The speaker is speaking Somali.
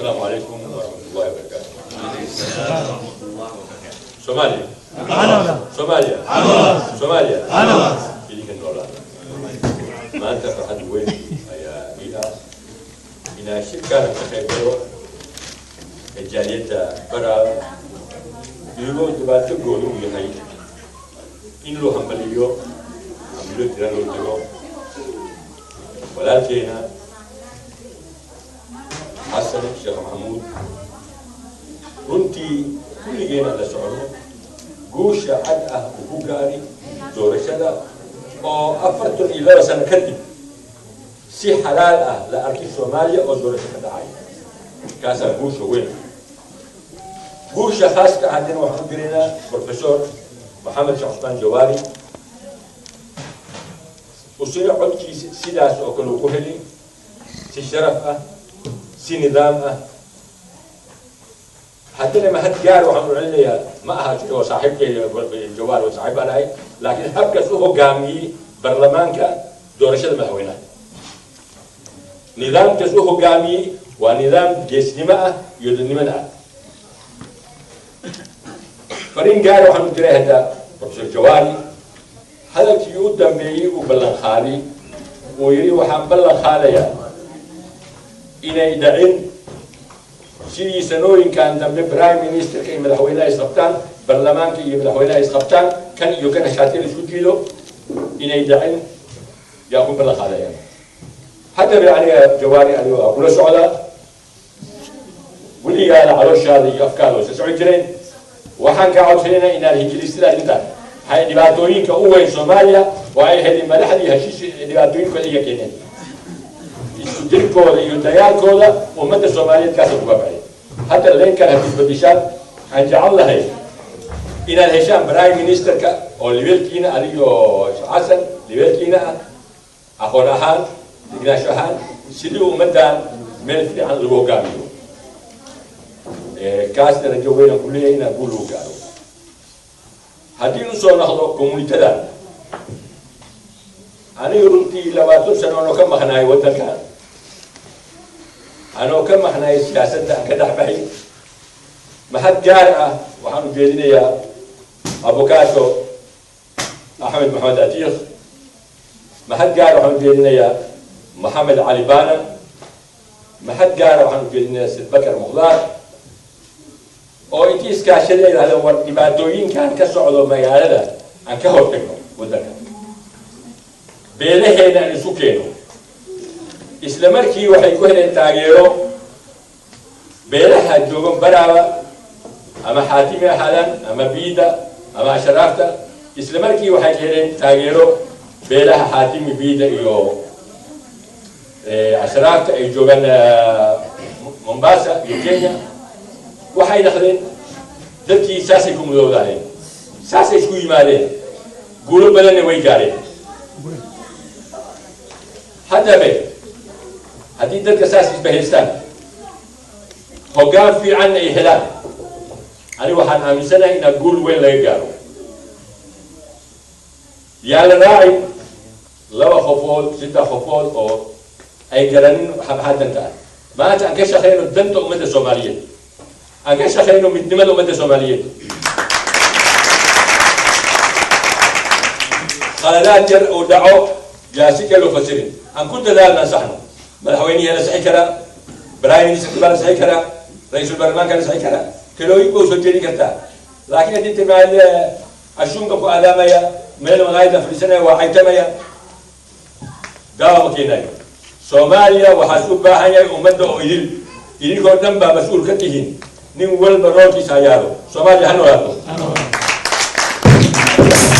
السلام عليكم ورحمة الله وبركاته. Somalia. Somalia. Somalia. Ini kan dolar. Mantap hadi weyn ayaa ila ina shirkada ka qaybgalo jaliyada bara iyagoo dhibaato gooni u yahay in loo hambaliyo amlo tiraan loo tago walaalkeena حسن الشيخ محمود runtii kulligeena la socono guusha cad ah uu ku gaari doorashada oo 42 sano kadib si xalaal ah la arkay Soomaaliya oo doorasho ka dhacay kaasa guusha weyn guusha khaaska hadina waxaan dirinaa professor Maxamed Sheekh Cusmaan Jawaari usoo codkiisa sidaas oo kale ku helay si sharaf ah si nidaam ah haddana ma had gaar waxaan u celinayaa ma aha oo saaxiibkay Jawaar oo saaxiib anahay laakiin habkaas uu hogaamiyay baarlamaanka doorashada madaxweynaha nidaamkaas uu hogaamiyay waa nidaam geesnimo ah iyo dadnimada ah farin gaar waxaan u diray hadda professor Jawaari hadalkii uu dambeeyay uu ballan qaaday oo yiri waxaan ballan qaadayaa inay dhacin sidii sanooyinkan dambe prime minister ka madaxweynaha isqabtaan baarlamaanka iyo madaxweynaha isqabtaan kan iyo kan shaatir isku jiido inay dhacin yaa ku ballan qaadayaan hadda yani Jawaari aliyo kula socda weligaana calooshaada iyo afkaada soo socon jireen waxaan ka codsaynaa inaad hijilistida intaan hay dhibaatooyinka u weyn Soomaaliya waa ay helin madaxdii heshiis dhibaatooyinka ay keeneen jirkooda iyo dagaalkooda ummadda Soomaaliyeed kaas uga baxay hadda leenka hadii badishaan aan jecel lahay inaad heshaan prime ministerka oo levelkiina adiyo Xasan levelkiina aqoon ahaan dignaasho ahaan sidii ummaddan meel fiican lagu hogaamiyo kaas darajo weyn ku leeyahay inaan guul u gaaro haddii uu soo noqdo komunitada aniga runtii 20 sano oo ka maqnaay wadanka anoo ka maqnaay siyaasadda aan ka dhaxbahay mahad gaar ah waxaan u jeedinayaa abukaato Ahmed Mohamed Atiq mahad gaar waxaan u jeedinayaa Maxamed Ali Bana mahad gaar waxaan u jeedinayaa Sid Bakar Muqdar oo intii iskaashaday yiraahdeen war dhibaatooyinkan ka socdo magaalada aan ka hortagno wadanka beelaheena isu keeno isla markii waxay ku heleen taageero beelaha joogan Barawa ama Xaatimi Halan ama Biida ama Sharaafta isla markii waxay heleen taageero beelaha Xaatimi Biida iyo Sharaafta ay joogan Mombasa iyo Kenya waxay dhaxleen dadkii saasay ku mudowdaan saasay isku yimaadeen guulo badan way gaareen hadaba haddii dadka saas isbahaystaan hoggaan fiican ay helaan ani waxaan aaminsanahay in guul weyn laga gaaro yaa la raacay 2 qofood 3 qofood oo ay garanin xabxaadanta maanta aan ka shaqeyno danta ummadda Soomaaliyeed aan ka shaqeyno midnimada ummadda Soomaaliyeed qaladaad yar oo dhaco yaa si kale loo fasirin aan ku dadaalna saxno madaxweynaha la saxi kara prime minister la saxi kara ra'iisul baarlamaanka la saxi kara kalooyin oo soo jeedi karta laakiin hadii timaad ashunka ku aadamaya meel magaayada fariisanaya waa aytamaya daawa keenay Soomaaliya waxa u baahan yahay ummadda oo idin koo dhan baa mas'uul ka tihiin nin walba roolkiisa ayaalo Soomaaliya ha noolaato